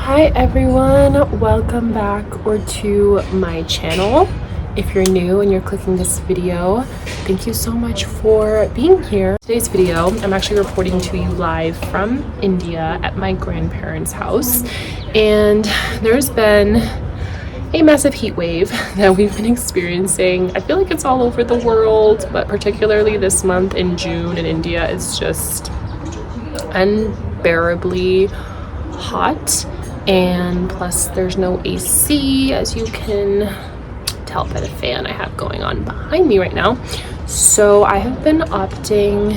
Hi everyone, welcome back or to my channel. If you're new and you're clicking this video, thank you so much for being here. Today's video, I'm actually reporting to you live from India at my grandparents' house, and there's been a massive heat wave that we've been experiencing. I feel like it's all over the world, but particularly this month in June in India is just unbearably hot. And plus there's no AC, as you can tell by the fan I have going on behind me right now. So I have been opting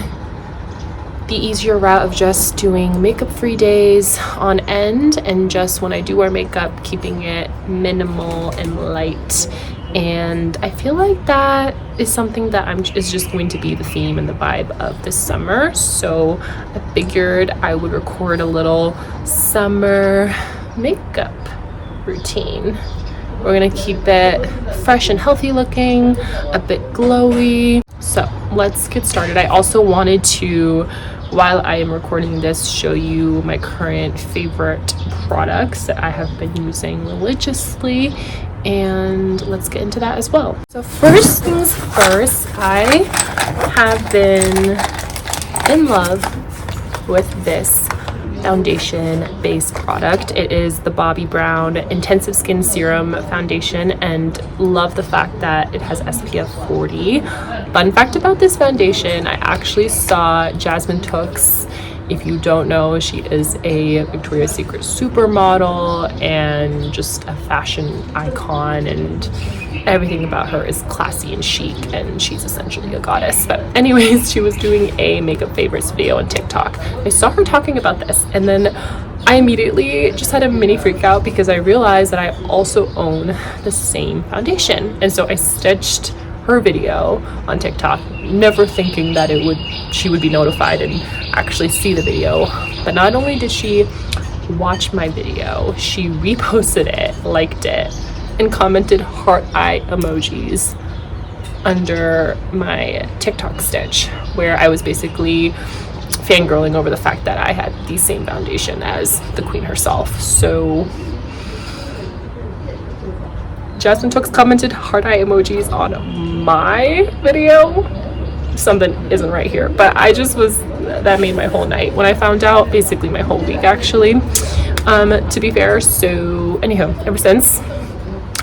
the easier route of just doing makeup free days on end, and just when I do wear makeup, keeping it minimal and light. And I feel like that is something that is just going to be the theme and the vibe of the summer. So I figured I would record a little summer makeup routine. We're gonna keep it fresh and healthy looking, a bit glowy. So let's get started. I also wanted to, while I am recording this, show you my current favorite products that I have been using religiously, and let's get into that as well. So first things first, I have been in love with this foundation base product. It is the Bobbi Brown Intensive Skin Serum Foundation, and love the fact that it has SPF 40. Fun fact about this foundation, I actually saw Jasmine Tookes. If you don't know, she is a Victoria's Secret supermodel and just a fashion icon, and everything about her is classy and chic, and she's essentially a goddess. But anyways, she was doing a makeup favorites video on TikTok. I saw her talking about this, and then I immediately just had a mini freak out because I realized that I also own the same foundation. And so I stitched her video on TikTok, never thinking that she would be notified and actually see the video. But not only did she watch my video, she reposted it, liked it, and commented heart eye emojis under my TikTok stitch, where I was basically fangirling over the fact that I had the same foundation as the queen herself. So Jasmine Tookes commented heart eye emojis on my video. Something isn't right here, but that made my whole night when I found out, basically my whole week actually, to be fair. So anyhow, ever since,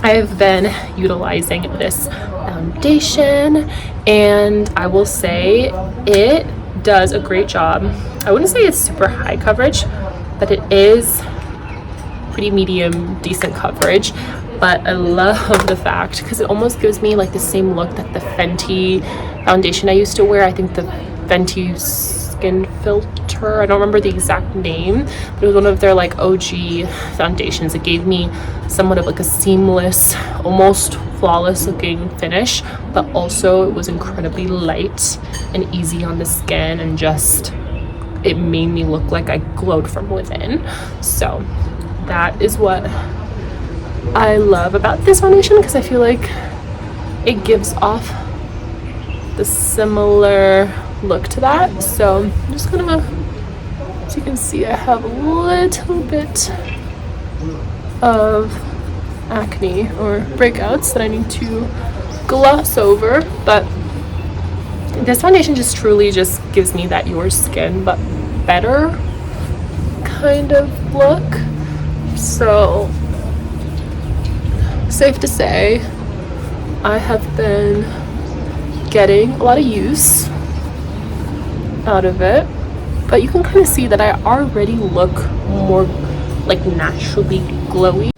I've been utilizing this foundation, and I will say it does a great job. I wouldn't say it's super high coverage, but it is pretty medium, decent coverage. But I love the fact, because it almost gives me like the same look that the Fenty foundation I used to wear. I think the Fenty Skin Filter, I don't remember the exact name, but it was one of their like OG foundations. It gave me somewhat of like a seamless, almost flawless looking finish, but also it was incredibly light and easy on the skin, and just it made me look like I glowed from within. So that is what I love about this foundation, because I feel like it gives off the similar look to that. So I'm just gonna, as you can see, I have a little bit of acne or breakouts that I need to gloss over, but this foundation just truly just gives me that your skin but better kind of look. So safe to say, I have been getting a lot of use out of it, but you can kind of see that I already look more like naturally glowy.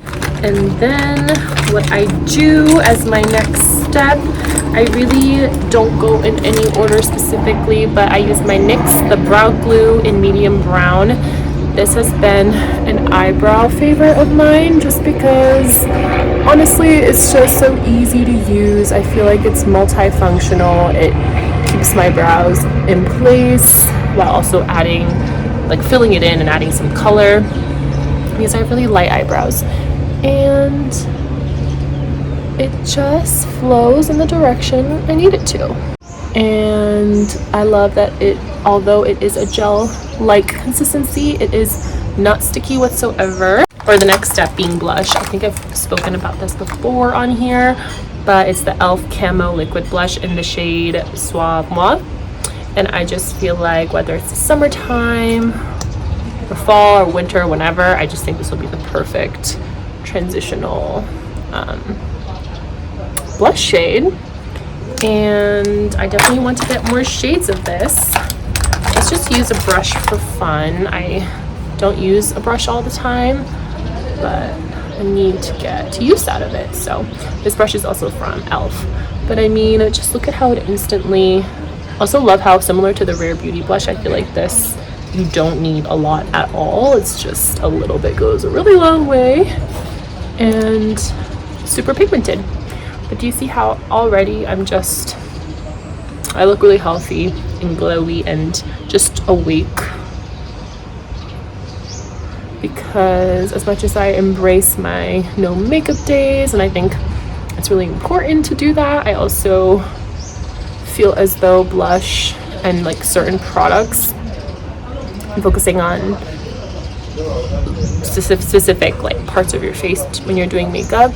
And then what I do as my next step, I really don't go in any order specifically, but I use my NYX, the brow glue in medium brown. This has been an eyebrow favorite of mine, just because honestly it's just so easy to use. I feel like it's multifunctional. It keeps my brows in place while also adding, like filling it in and adding some color, because I have really light eyebrows, and it just flows in the direction I need it to. And I love that although it is a gel like consistency, it is not sticky whatsoever. or the next step being blush. I think I've spoken about this before on here, but it's the e.l.f. Camo Liquid Blush in the shade Suave Mauve. And I just feel like whether it's the summertime or fall or winter, whenever, I just think this will be the perfect transitional blush shade. And I definitely want to get more shades of this. Let's just use a brush for fun. I don't use a brush all the time, but I need to get use out of it. So this brush is also from e.l.f. But I mean, just look at how it instantly... Also love how similar to the Rare Beauty blush, I feel like this, you don't need a lot at all. It's just a little bit goes a really long way, and super pigmented. But do you see how already I look really healthy and glowy and just awake? Because as much as I embrace my no makeup days, and I think it's really important to do that, I also feel as though blush and like certain products, focusing on specific like parts of your face when you're doing makeup,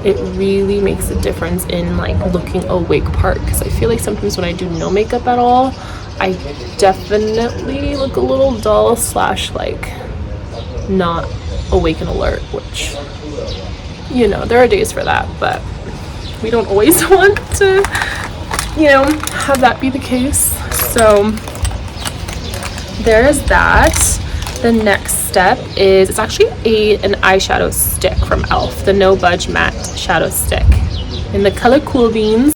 it really makes a difference in like looking awake part. Because I feel like sometimes when I do no makeup at all, I definitely look a little dull / like not awake and alert, which, you know, there are days for that, but we don't always want to, you know, have that be the case. So there's that. The next step is, it's actually an eyeshadow stick from e.l.f., the No Budge Matte Shadow Stick in the color Cool Beans.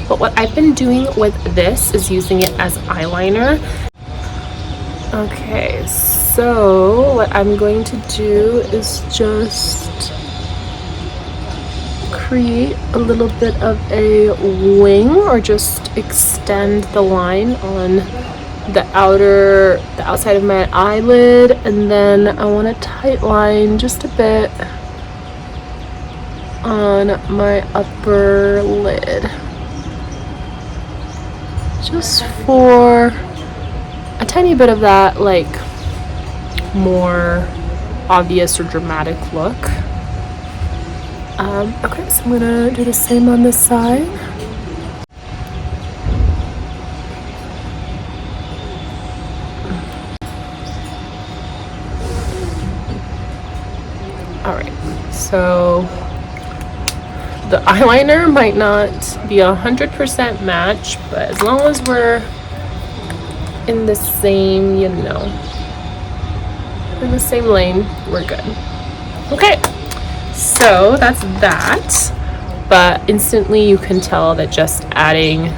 But what I've been doing with this is using it as eyeliner. Okay, so what I'm going to do is just create a little bit of a wing, or just extend the line on the outside of my eyelid, and then I want to tight line just a bit on my upper lid, just for a tiny bit of that like more obvious or dramatic look. Okay, so I'm gonna do the same on this side. Alright, so the eyeliner might not be 100% match, but as long as we're in the same, you know, in the same lane, we're good. Okay, so that's that. But instantly you can tell that just adding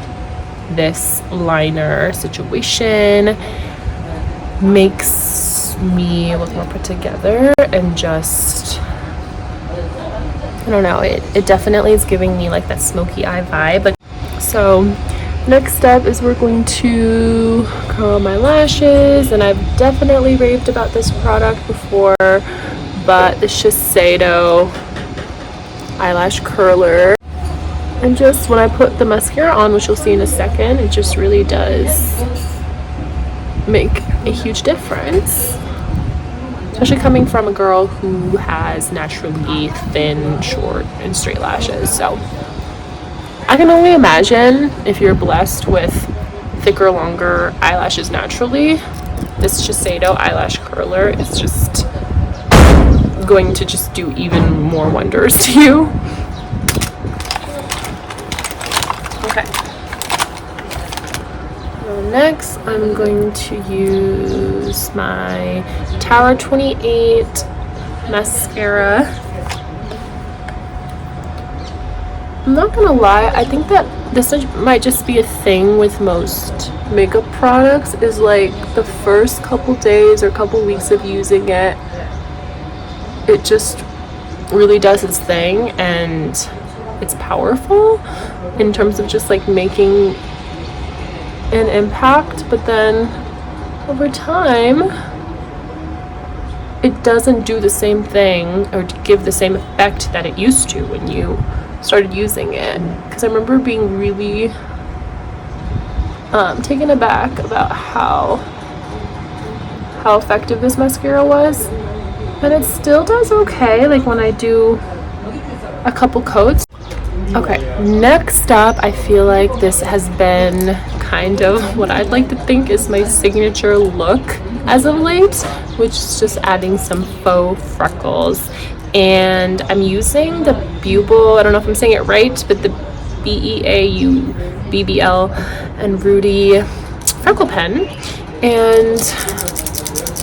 this liner situation makes me look more put together, and just, I don't know, it definitely is giving me like that smoky eye vibe. But so next step is we're going to curl my lashes, and I've definitely raved about this product before, but the Shiseido eyelash curler, and just when I put the mascara on, which you'll see in a second, it just really does make a huge difference, especially coming from a girl who has naturally thin, short, and straight lashes. So I can only imagine if you're blessed with thicker, longer eyelashes naturally, this Shiseido eyelash curler is just going to just do even more wonders to you. Okay. So next, I'm going to use my Tower 28 mascara. I'm not gonna lie, I think that this might just be a thing with most makeup products, is like the first couple days or couple weeks of using it, it just really does its thing, and it's powerful in terms of just like making an impact. But then over time, it doesn't do the same thing or give the same effect that it used to when you started using it. Because I remember being really taken aback about how effective this mascara was. but it still does okay, like when I do a couple coats. Okay, next up, I feel like this has been kind of what I'd like to think is my signature look as of late, which is just adding some faux freckles. And I'm using the Bubble, I don't know if I'm saying it right, but the BEAU and Rudy freckle pen. And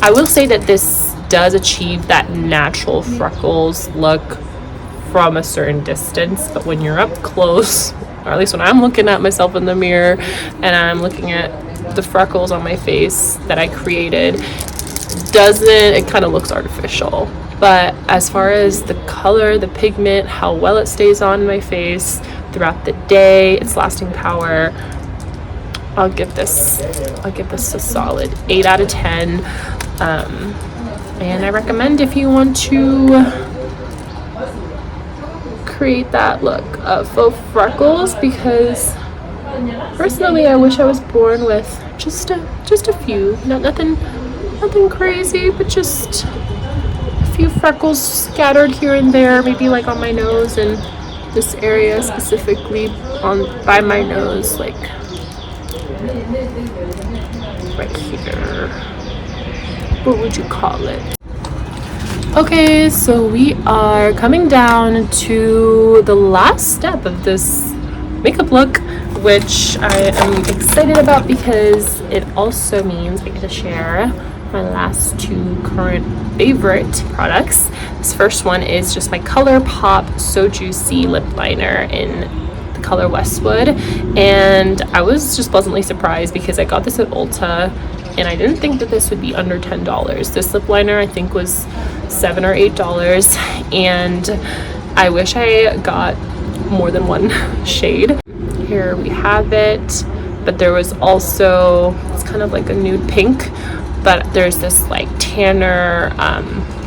I will say that this does achieve that natural freckles look from a certain distance, but when you're up close, or at least when I'm looking at myself in the mirror and I'm looking at the freckles on my face that I created, it kind of looks artificial. But as far as the color, the pigment, how well it stays on my face throughout the day, its lasting power, I'll give this a solid 8 out of 10. And I recommend if you want to create that look of faux freckles, because personally I wish I was born with just a few, nothing crazy, but just a few freckles scattered here and there, maybe like on my nose and this area specifically by my nose, like right here. What would you call it? Okay, so we are coming down to the last step of this makeup look, which I am excited about because it also means I get to share my last 2 current favorite products. This first one is just my ColourPop So Juicy lip liner in the color Westwood, and I was just pleasantly surprised because I got this at Ulta and I didn't think that this would be under $10. This lip liner I think was $7 or $8, and I wish I got more than one shade. Here we have it, but there was also, it's kind of like a nude pink, but there's this like tanner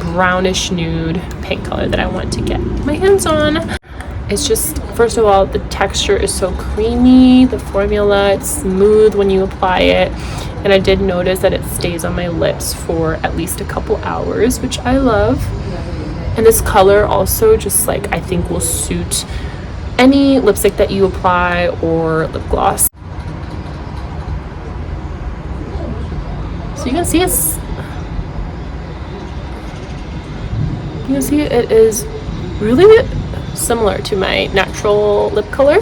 brownish nude pink color that I want to get my hands on. It's just, first of all, the texture is so creamy, the formula, it's smooth when you apply it, and I did notice that it stays on my lips for at least a couple hours, which I love. And this color also just like I think will suit any lipstick that you apply or lip gloss. So you can see it is really similar to my natural lip color,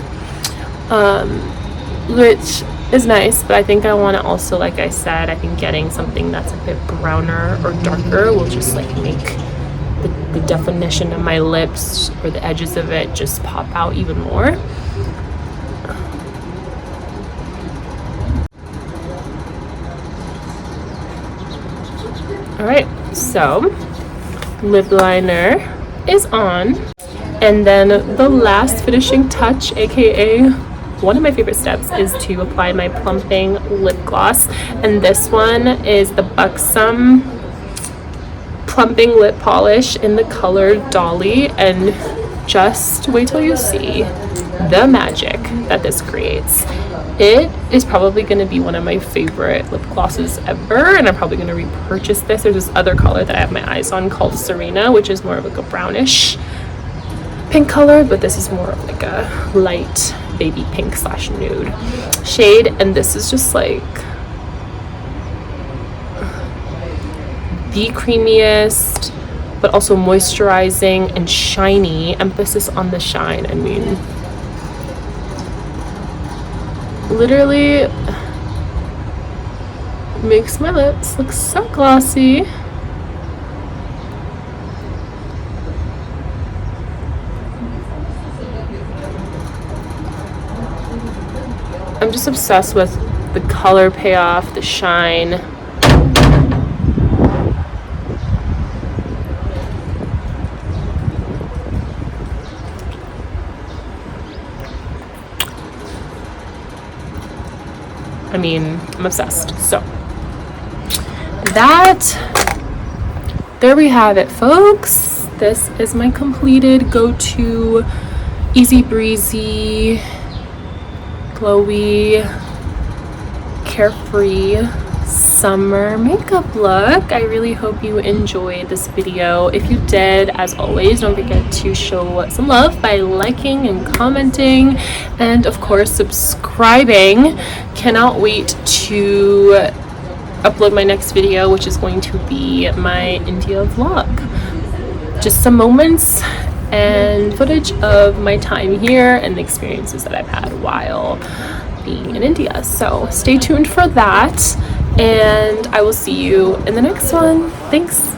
which is nice, but I think I want to also, like I said, I think getting something that's a bit browner or darker will just like make the definition of my lips or the edges of it just pop out even more. Alright, so lip liner is on. And then the last finishing touch, aka one of my favorite steps, is to apply my plumping lip gloss. And this one is the Buxom plumping lip polish in the color Dolly. And just wait till you see the magic that this creates. It is probably going to be one of my favorite lip glosses ever, and I'm probably going to repurchase this. There's this other color that I have my eyes on called Serena, which is more of like a brownish pink color, but this is more of like a light baby pink / nude shade. And this is just like the creamiest but also moisturizing and shiny, emphasis on the shine. I mean, literally makes my lips look so glossy. I'm just obsessed with the color payoff, the shine. I mean, I'm obsessed. So there we have it, folks. This is my completed go-to easy breezy, glowy, carefree summer makeup look. I really hope you enjoyed this video. If you did, as always, don't forget to show some love by liking and commenting, and of course subscribing. Cannot wait to upload my next video, which is going to be my India vlog. Just some moments and footage of my time here and the experiences that I've had while being in India. So stay tuned for that, and I will see you in the next one. Thanks.